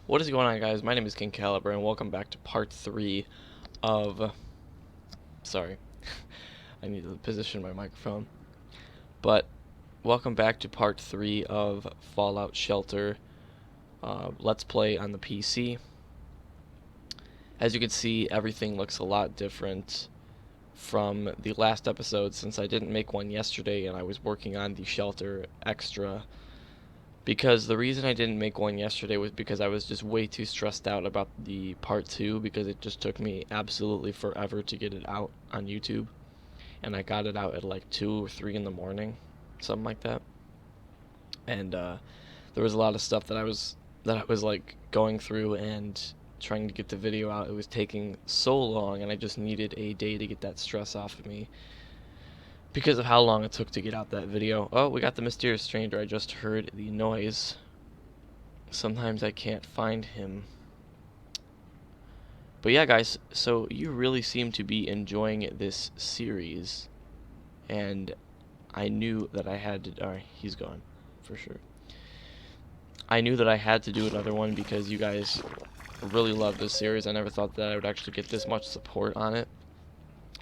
What is going on, guys? My name is King Caliber, and welcome back to part 3 of... Sorry, I need to position my microphone. But, welcome back to part 3 of Fallout Shelter Let's Play on the PC. As you can see, everything looks a lot different from the last episode, since I didn't make one yesterday and I was working on the Shelter Extra. Because the reason I didn't make one yesterday was because I was just way too stressed out about the part 2, because it just took me absolutely forever to get it out on YouTube. And I got it out at like 2 or 3 in the morning, something like that. And there was a lot of stuff that I was like going through and trying to get the video out. It was taking so long, and I just needed a day to get that stress off of me because of how long it took to get out that video. Oh, we got the mysterious stranger. I just heard the noise. Sometimes I can't find him. But yeah, guys, so you really seem to be enjoying this series, and I knew that I had to... Alright, he's gone, for sure. I knew that I had to do another one because you guys really love this series. I never thought that I would actually get this much support on it,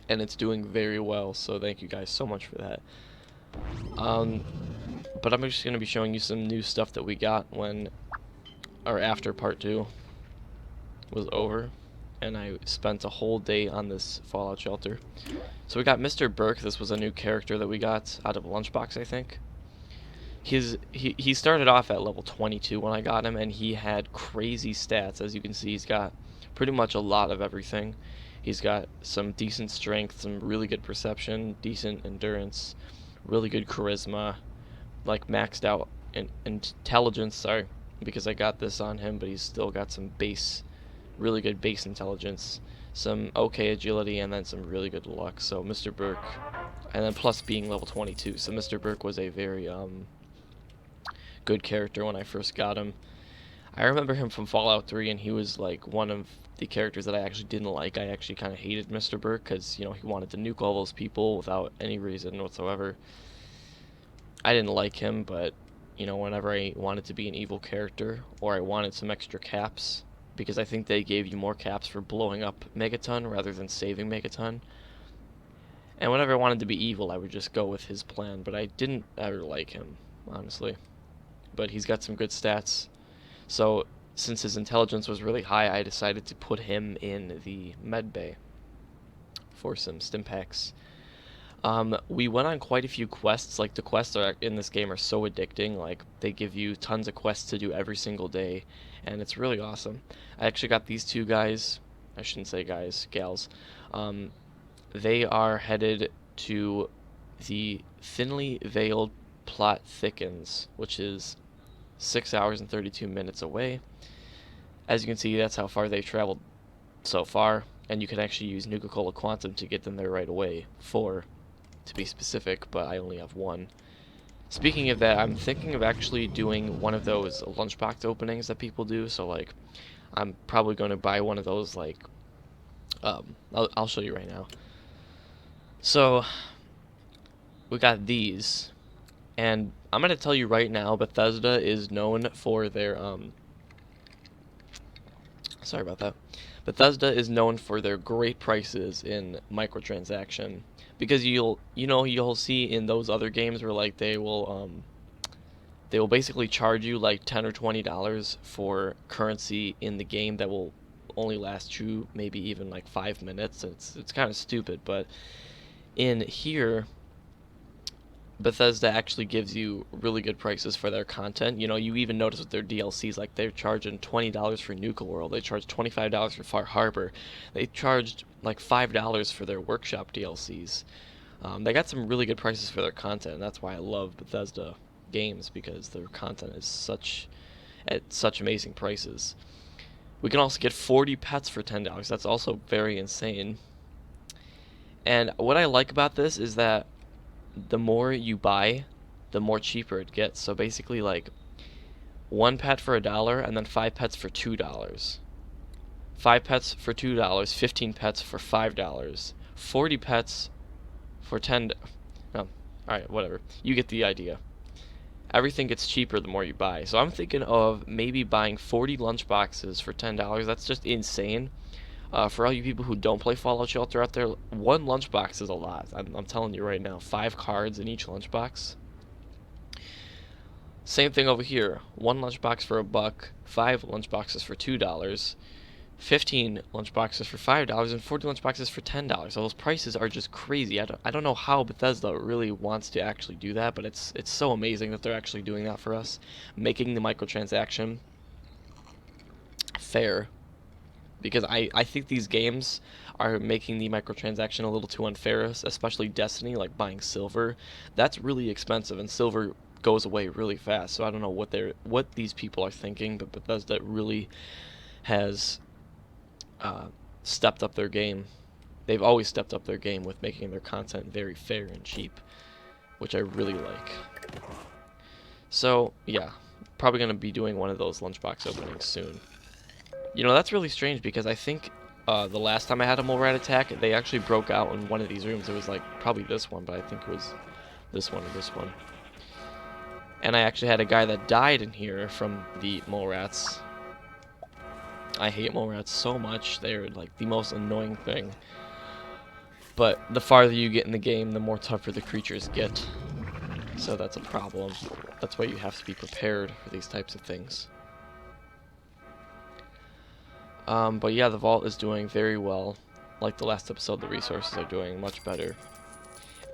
and it's doing very well, so thank you guys so much for that. But I'm just going to be showing you some new stuff that we got when, or after part 2 was over, and I spent a whole day on this Fallout Shelter. So we got Mr. Burke. This was a new character that we got out of Lunchbox, I think. He started off at level 22 when I got him, and he had crazy stats. As you can see, he's got pretty much a lot of everything. He's got some decent strength, some really good perception, decent endurance, really good charisma, like maxed out intelligence, sorry, because I got this on him, but he's still got some really good base intelligence, some okay agility, and then some really good luck. So Mr. Burke, and then plus being level 22, so Mr. Burke was a very good character when I first got him. I remember him from Fallout 3, and he was like one of the characters that I actually didn't like. I actually kind of hated Mr. Burke because, you know, he wanted to nuke all those people without any reason whatsoever. I didn't like him, but, you know, whenever I wanted to be an evil character, or I wanted some extra caps, because I think they gave you more caps for blowing up Megaton rather than saving Megaton. And whenever I wanted to be evil, I would just go with his plan, but I didn't ever like him, honestly. But he's got some good stats. So, since his intelligence was really high, I decided to put him in the med bay for some stimpaks. We went on quite a few quests. Like, the quests in this game are so addicting. Like, they give you tons of quests to do every single day, and it's really awesome. I actually got these two guys. I shouldn't say guys, gals. They are headed to the Thinly Veiled Plot Thickens, which is 6 hours and 32 minutes away. As you can see, that's how far they've traveled so far, and you can actually use Nuka-Cola Quantum to get them there right away. 4, to be specific, but I only have 1. Speaking of that, I'm thinking of actually doing one of those lunchbox openings that people do, so like, I'm probably going to buy one of those, like, I'll show you right now. So, we got these, and I'm going to tell you right now, Bethesda is known for their, sorry about that. Bethesda is known for their great prices in microtransaction, because you'll see in those other games where like they will basically charge you like $10 or $20 for currency in the game that will only last you maybe even like 5 minutes. It's kind of stupid, but in here Bethesda actually gives you really good prices for their content. You know, you even notice with their DLCs, like they're charging $20 for Nuka World, they charge $25 for Far Harbor, they charged like $5 for their Workshop DLCs. They got some really good prices for their content, and that's why I love Bethesda games, because their content is at such amazing prices. We can also get 40 pets for $10. That's also very insane. And what I like about this is that the more you buy, the more cheaper it gets. So basically, like, 1 pet for $1, and then 5 pets for $2. 5 pets for $2, 15 pets for $5, 40 pets for 10. No, all right, whatever. You get the idea. everything gets cheaper the more you buy. So I'm thinking of maybe buying 40 lunch boxes for $10. That's just insane. For all you people who don't play Fallout Shelter out there, one lunchbox is a lot. I'm telling you right now, 5 cards in each lunchbox. Same thing over here. One lunchbox for $1, 5 lunchboxes for $2, 15 lunchboxes for $5, and 40 lunchboxes for $10. So those prices are just crazy. I don't know how Bethesda really wants to actually do that, but it's so amazing that they're actually doing that for us, making the microtransaction fair. Because I think these games are making the microtransaction a little too unfair, especially Destiny, like buying silver. That's really expensive, and silver goes away really fast. So I don't know what these people are thinking, but Bethesda really has stepped up their game. They've always stepped up their game with making their content very fair and cheap, which I really like. So yeah, probably gonna be doing one of those lunchbox openings soon. You know, that's really strange because I think the last time I had a mole rat attack, they actually broke out in one of these rooms. It was like probably this one, but I think it was this one or this one. And I actually had a guy that died in here from the mole rats. I hate mole rats so much. They're like the most annoying thing. But the farther you get in the game, the more tougher the creatures get. So that's a problem. That's why you have to be prepared for these types of things. But yeah, the vault is doing very well. Like the last episode, the resources are doing much better.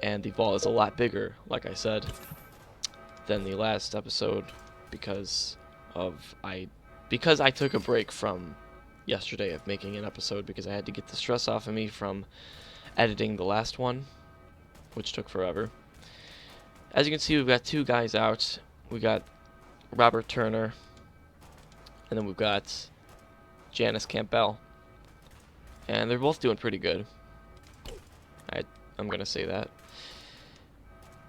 And the vault is a lot bigger, like I said, than the last episode because I took a break from yesterday of making an episode because I had to get the stress off of me from editing the last one, which took forever. As you can see, we've got 2 guys out. We got Robert Turner, and then we've got Janice Campbell, and they're both doing pretty good. I'm gonna say that.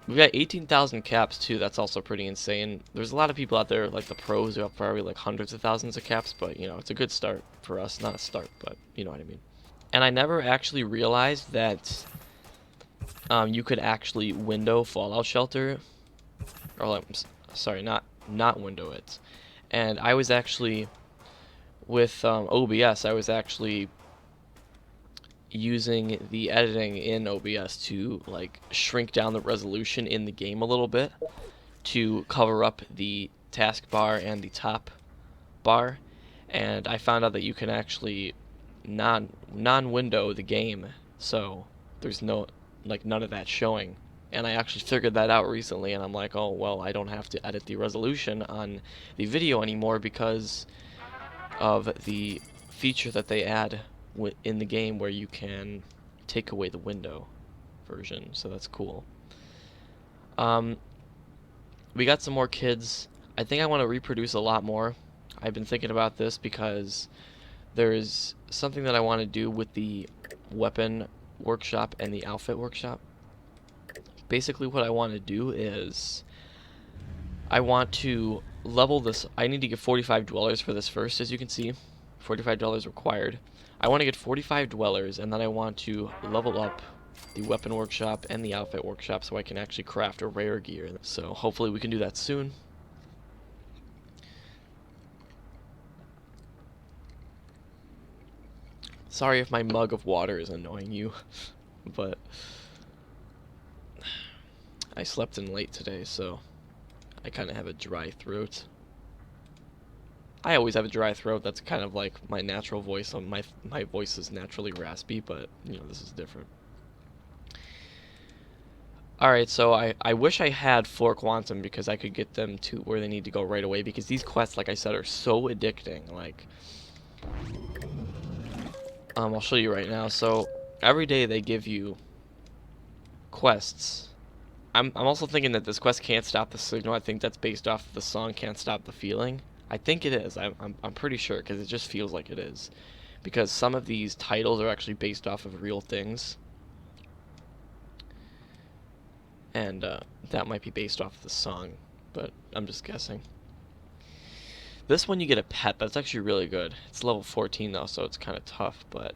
We've got 18,000 caps too. That's also pretty insane. There's a lot of people out there, like the pros, who have probably like hundreds of thousands of caps, but you know, it's a good start for us. Not a start, but you know what I mean. And I never actually realized that you could actually window Fallout Shelter, or like, sorry, not window it. And I was actually with OBS. I was actually using the editing in OBS to like shrink down the resolution in the game a little bit to cover up the taskbar and the top bar, and I found out that you can actually non-window the game, so there's none of that showing. And I actually figured that out recently, and I'm like, oh well, I don't have to edit the resolution on the video anymore because of the feature that they add in the game where you can take away the window version, so that's cool. We got some more kids. I think I want to reproduce a lot more. I've been thinking about this because there's something that I want to do with the weapon workshop and the outfit workshop. Basically what I want to do is I want to level this. I need to get 45 dwellers for this first, as you can see. $45 required. I want to get 45 dwellers, and then I want to level up the weapon workshop and the outfit workshop so I can actually craft a rare gear. So hopefully we can do that soon. Sorry if my mug of water is annoying you, but I slept in late today, so I kind of have a dry throat. I always have a dry throat. That's kind of like my natural voice. My voice is naturally raspy, but you know, this is different. Alright, so I wish I had 4 Quantum because I could get them to where they need to go right away, because these quests, like I said, are so addicting. Like, I'll show you right now. So every day they give you quests. I'm also thinking that this quest Can't Stop the Signal. I think that's based off the song Can't Stop the Feeling. I think it is. I'm pretty sure, because it just feels like it is. Because some of these titles are actually based off of real things. And that might be based off the song, but I'm just guessing. This one you get a pet. That's actually really good. It's level 14 though, so it's kind of tough, but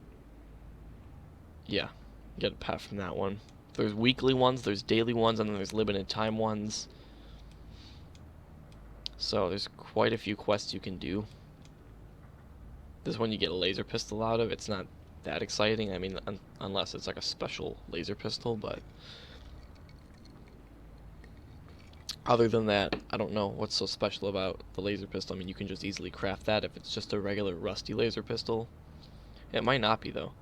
yeah, you get a pet from that one. There's weekly ones, there's daily ones, and then there's limited time ones. So there's quite a few quests you can do. This one you get a laser pistol out of. It's not that exciting. I mean, unless it's like a special laser pistol, but other than that, I don't know what's so special about the laser pistol. I mean, you can just easily craft that if it's just a regular rusty laser pistol. It might not be, though.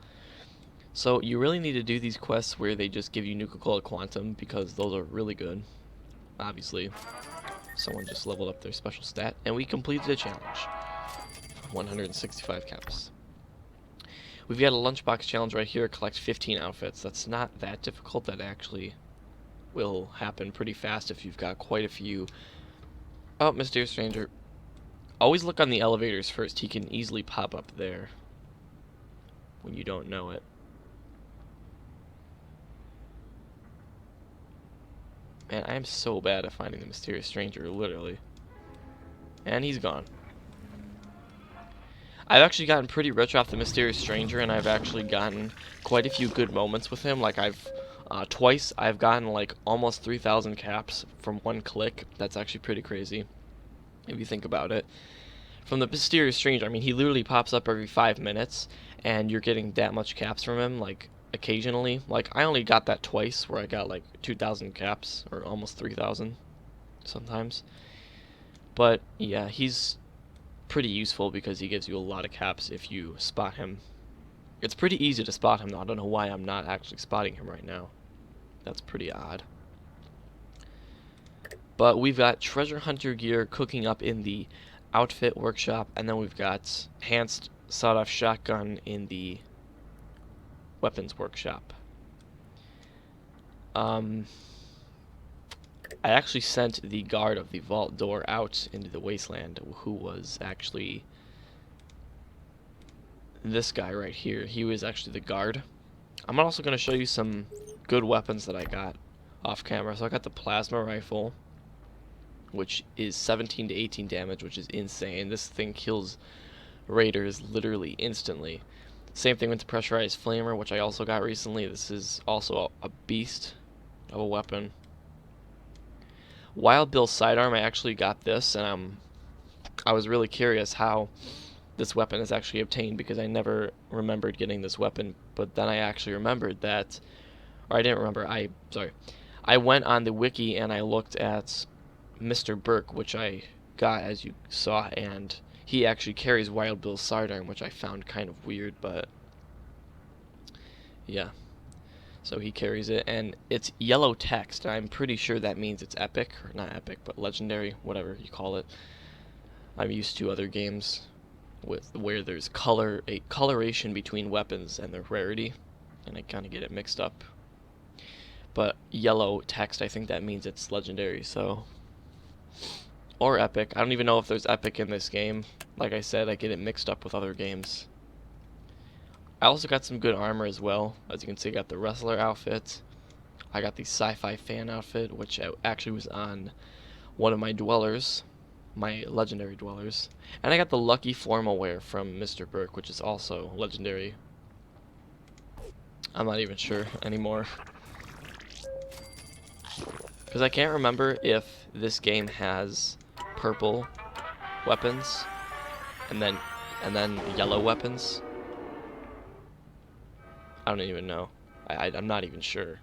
So you really need to do these quests where they just give you Nuka-Cola Quantum, because those are really good. Obviously, someone just leveled up their special stat, and we completed a challenge. 165 caps. We've got a lunchbox challenge right here, collect 15 outfits. That's not that difficult. That actually will happen pretty fast if you've got quite a few. Oh, Mysterious Stranger. Always look on the elevators first. He can easily pop up there when you don't know it. Man, I am so bad at finding the Mysterious Stranger, literally. And he's gone. I've actually gotten pretty rich off the Mysterious Stranger, and I've actually gotten quite a few good moments with him. Like, twice I've gotten like almost 3,000 caps from one click. That's actually pretty crazy, if you think about it. From the Mysterious Stranger, I mean, he literally pops up every 5 minutes, and you're getting that much caps from him, like, occasionally. Like, I only got that twice, where I got like 2,000 caps, or almost 3,000 sometimes. But yeah, he's pretty useful because he gives you a lot of caps if you spot him. It's pretty easy to spot him, though. I don't know why I'm not actually spotting him right now. That's pretty odd. But we've got treasure hunter gear cooking up in the outfit workshop, and then we've got enhanced sawed-off shotgun in the weapons workshop. I actually sent the guard of the vault door out into the wasteland, who was actually this guy right here. He was actually the guard. I'm also going to show you some good weapons that I got off camera. So I got the plasma rifle, which is 17 to 18 damage, which is insane. This thing kills raiders literally instantly. Same thing with the pressurized flamer, which I also got recently. This is also a beast of a weapon. Wild Bill sidearm, I actually got this, and I was really curious how this weapon is actually obtained, because I never remembered getting this weapon, but then I actually remembered that, or I didn't remember, I went on the wiki and I looked at Mr. Burke, which I got, as you saw, and he actually carries Wild Bill's sidearm, which I found kind of weird, but yeah. So he carries it, and it's yellow text. I'm pretty sure that means it's epic, or not epic, but legendary, whatever you call it. I'm used to other games with where there's coloration between weapons and their rarity, and I kind of get it mixed up. But yellow text, I think that means it's legendary, so, or epic. I don't even know if there's epic in this game. Like I said, I get it mixed up with other games. I also got some good armor as well. As you can see, I got the wrestler outfit. I got the sci-fi fan outfit, which actually was on one of my dwellers, my legendary dwellers. And I got the lucky formal wear from Mr. Burke, which is also legendary. I'm not even sure anymore, because I can't remember if this game has purple weapons and then yellow weapons. I don't even know. I'm not even sure.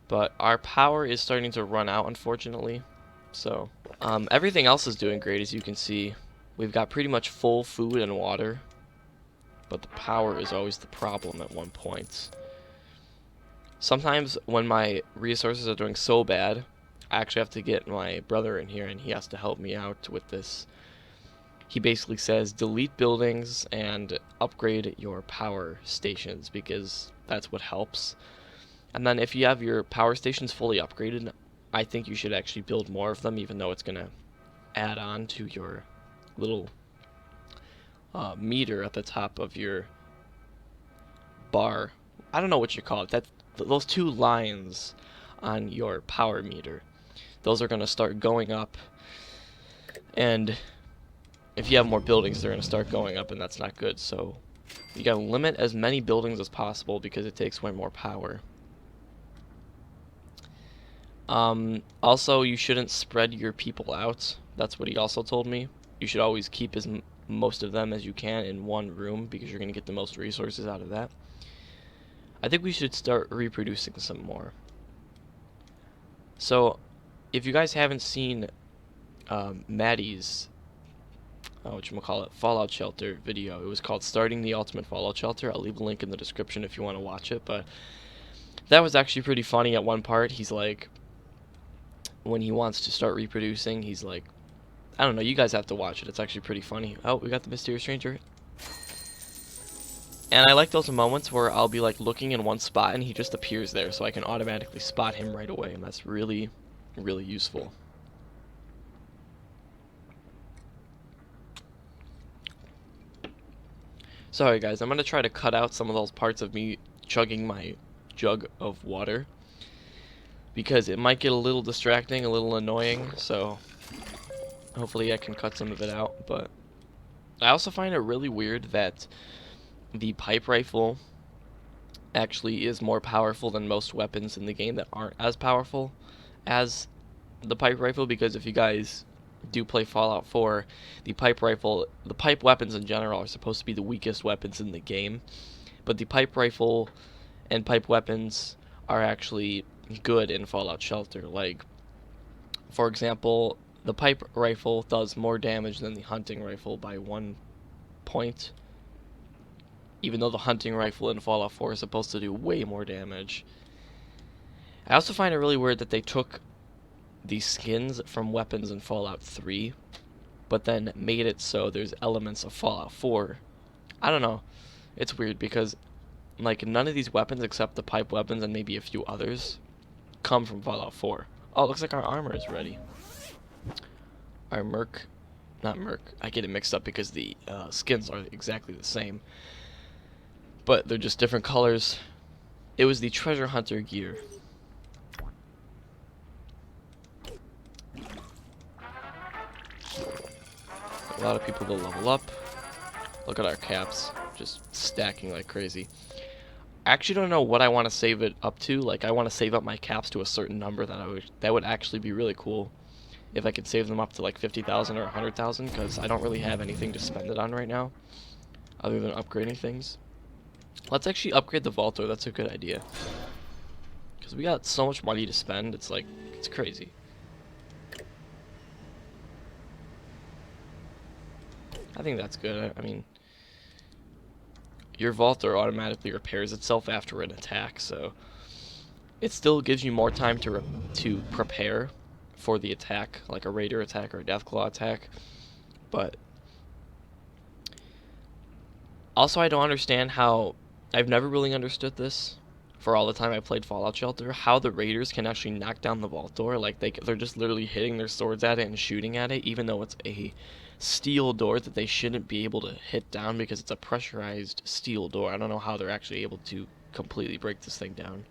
But our power is starting to run out, unfortunately. So, everything else is doing great, as you can see. We've got pretty much full food and water, but the power is always the problem at one point. Sometimes when my resources are doing so bad, I actually have to get my brother in here, and he has to help me out with this. He basically says delete buildings and upgrade your power stations, because that's what helps. And then if you have your power stations fully upgraded, I think you should actually build more of them, even though it's going to add on to your little meter at the top of your bar. I don't know what you call it. Those two lines on your power meter, those are going to start going up, and if you have more buildings, they're going to start going up, and that's not good. So you got to limit as many buildings as possible, because it takes way more power. Also, you shouldn't spread your people out. That's what he also told me. You should always keep most of them as you can in one room because you're going to get the most resources out of that. I think we should start reproducing some more. So, if you guys haven't seen Maddie's whatchamacallit, Fallout Shelter video, it was called Starting the Ultimate Fallout Shelter. I'll leave a link in the description if you want to watch it, but that was actually pretty funny. At one part, he's like, when he wants to start reproducing, he's like, I don't know, you guys have to watch it. It's actually pretty funny. Oh, we got the Mysterious Stranger. And I like those moments where I'll be like looking in one spot and he just appears there, so I can automatically spot him right away, and that's really, really useful. Sorry guys, I'm gonna try to cut out some of those parts of me chugging my jug of water, because it might get a little distracting, a little annoying, so hopefully I can cut some of it out. But I also find it really weird that the pipe rifle actually is more powerful than most weapons in the game that aren't as powerful as the pipe rifle, because if you guys do play Fallout 4, the pipe weapons in general are supposed to be the weakest weapons in the game, but the pipe rifle and pipe weapons are actually good in Fallout Shelter. Like, for example, the pipe rifle does more damage than the hunting rifle by 1 point, even though the hunting rifle in Fallout 4 is supposed to do way more damage. I also find it really weird that they took the skins from weapons in Fallout 3, but then made it so there's elements of Fallout 4. I don't know. It's weird because, like, none of these weapons except the pipe weapons and maybe a few others come from Fallout 4. Oh, it looks like our armor is ready. Our not Merc, I get it mixed up because the skins are exactly the same, but they're just different colors. It was the treasure hunter gear. A lot of people to level up. Look at our caps, just stacking like crazy. I actually don't know what I want to save it up to. Like, I want to save up my caps to a certain number that would actually be really cool if I could save them up to like 50,000 or 100,000, because I don't really have anything to spend it on right now other than upgrading things. Let's actually upgrade the Vaulter. That's a good idea, because we got so much money to spend. It's like, it's crazy. I think that's good. I mean, your Vaulter automatically repairs itself after an attack, so it still gives you more time to prepare for the attack, like a Raider attack or a Deathclaw attack. But also, I don't understand how, I've never really understood this for all the time I played Fallout Shelter, how the Raiders can actually knock down the vault door. Like, they're just literally hitting their swords at it and shooting at it, even though it's a steel door that they shouldn't be able to hit down because it's a pressurized steel door. I don't know how they're actually able to completely break this thing down.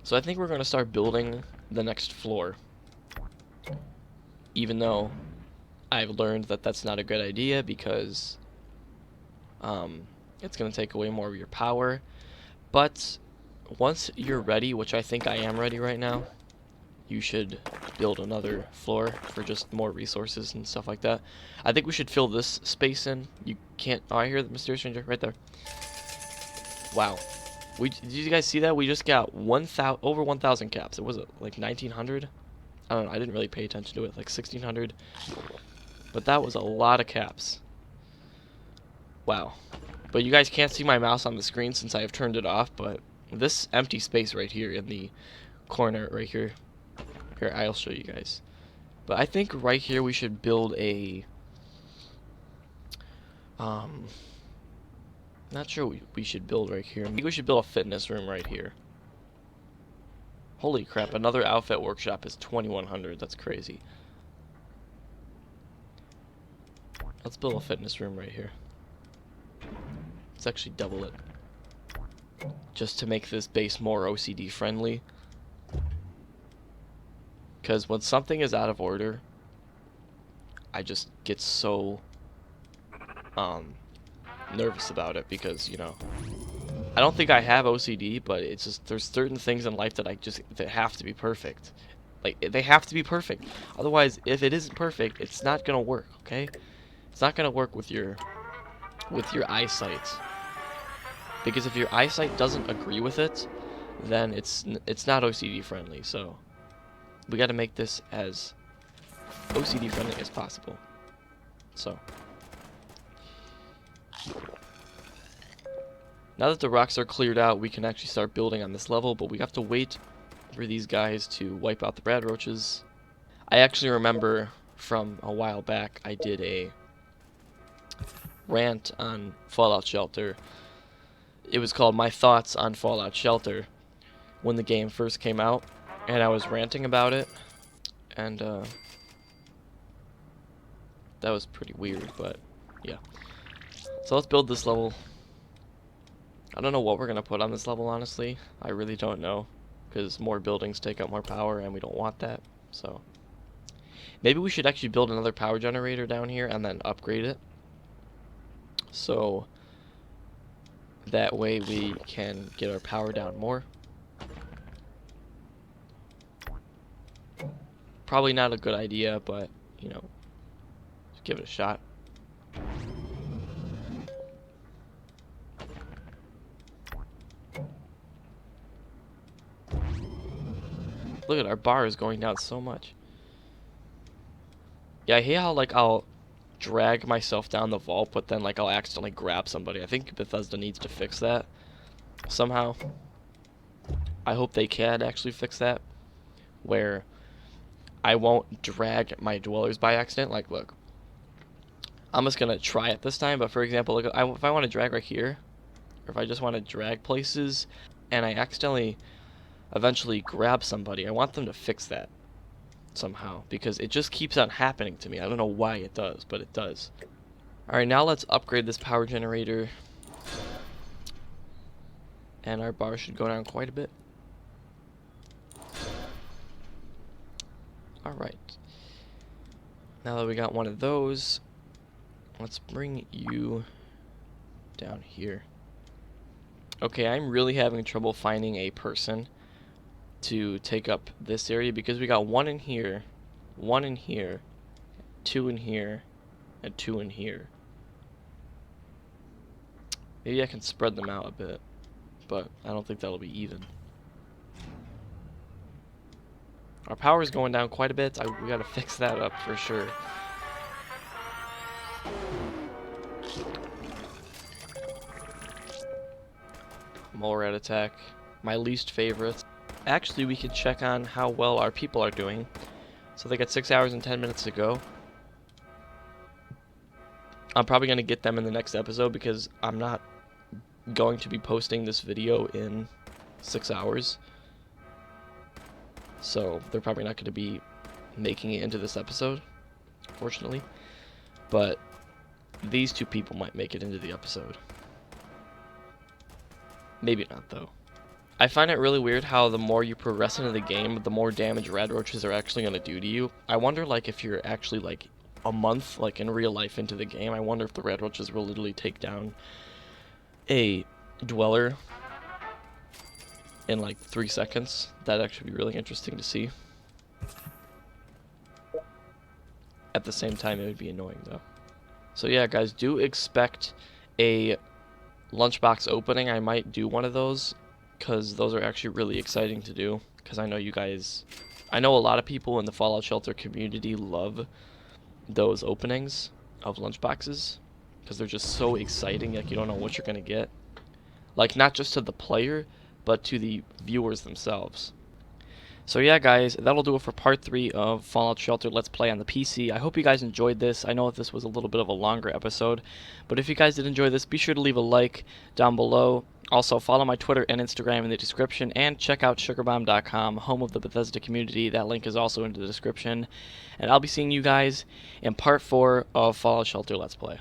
So I think we're going to start building the next floor, even though I've learned that that's not a good idea because it's going to take away more of your power. But once you're ready, which I think I am ready right now, you should build another floor for just more resources and stuff like that. I think we should fill this space in. You can't... Oh, I hear the Mysterious Stranger right there. Wow. Did you guys see that? We just got over 1,000 caps. It was like 1,900? I don't know. I didn't really pay attention to it. Like 1,600. But that was a lot of caps. Wow. But you guys can't see my mouse on the screen since I have turned it off. But this empty space right here in the corner right here. Here, I'll show you guys. But I think right here we should build a... Not sure we should build right here. I think we should build a fitness room right here. Holy crap, another outfit workshop is 2,100. That's crazy. Let's build a fitness room right here. Let's actually double it, just to make this base more OCD friendly. Because when something is out of order, I just get so nervous about it because, you know, I don't think I have OCD, but it's just there's certain things in life that that have to be perfect. Like, they have to be perfect. Otherwise, if it isn't perfect, it's not gonna work, okay? It's not gonna work with your eyesight. Because if your eyesight doesn't agree with it, then it's not OCD friendly. So we got to make this as OCD friendly as possible. So now that the rocks are cleared out, we can actually start building on this level, but we have to wait for these guys to wipe out the Radroaches. I actually remember from a while back I did a rant on Fallout Shelter. It was called My Thoughts on Fallout Shelter when the game first came out, and I was ranting about it, and that was pretty weird, but yeah. So let's build this level. I don't know what we're gonna put on this level, honestly. I really don't know, because more buildings take up more power, and we don't want that. So maybe we should actually build another power generator down here and then upgrade it, so that way we can get our power down more. Probably not a good idea, but, you know, give it a shot. Look at our bar is going down so much. Yeah, I hate how, like, I'll drag myself down the vault, but then, like, I'll accidentally grab somebody. I think Bethesda needs to fix that somehow. I hope they can actually fix that, where I won't drag my dwellers by accident. Like, look, I'm just gonna try it this time, but for example, look, if I want to drag right here, or if I just want to drag places, and I accidentally eventually grab somebody, I want them to fix that somehow, because it just keeps on happening to me. I don't know why it does, but it does. Alright, now let's upgrade this power generator, and our bar should go down quite a bit. Alright, now that we got one of those, let's bring you down here. Okay, I'm really having trouble finding a person to take up this area, because we got one in here, two in here, and two in here. Maybe I can spread them out a bit, but I don't think that'll be even. Our power is going down quite a bit. We gotta fix that up for sure. Mole rat attack, my least favorite. Actually, we can check on how well our people are doing. So they got 6 hours and 10 minutes to go. I'm probably gonna get them in the next episode, because I'm not going to be posting this video in 6 hours. So they're probably not going to be making it into this episode, fortunately. But these two people might make it into the episode. Maybe not, though. I find it really weird how the more you progress into the game, the more damage Radroaches are actually going to do to you. I wonder, like, if you're actually, like, a month, like, in real life into the game, I wonder if the Radroaches will literally take down a dweller in like 3 seconds. That'd actually be really interesting to see. At the same time, it would be annoying though. So yeah, guys, do expect a lunchbox opening. I might do one of those, because those are actually really exciting to do, because I know you guys, I know a lot of people in the Fallout Shelter community love those openings of lunchboxes, because they're just so exciting. Like, you don't know what you're gonna get, like, not just to the player, but to the viewers themselves. So yeah, guys, that'll do it for part 3 of Fallout Shelter Let's Play on the PC. I hope you guys enjoyed this. I know this was a little bit of a longer episode, but if you guys did enjoy this, be sure to leave a like down below. Also, follow my Twitter and Instagram in the description, and check out sugarbomb.com, home of the Bethesda community. That link is also in the description. And I'll be seeing you guys in part 4 of Fallout Shelter Let's Play.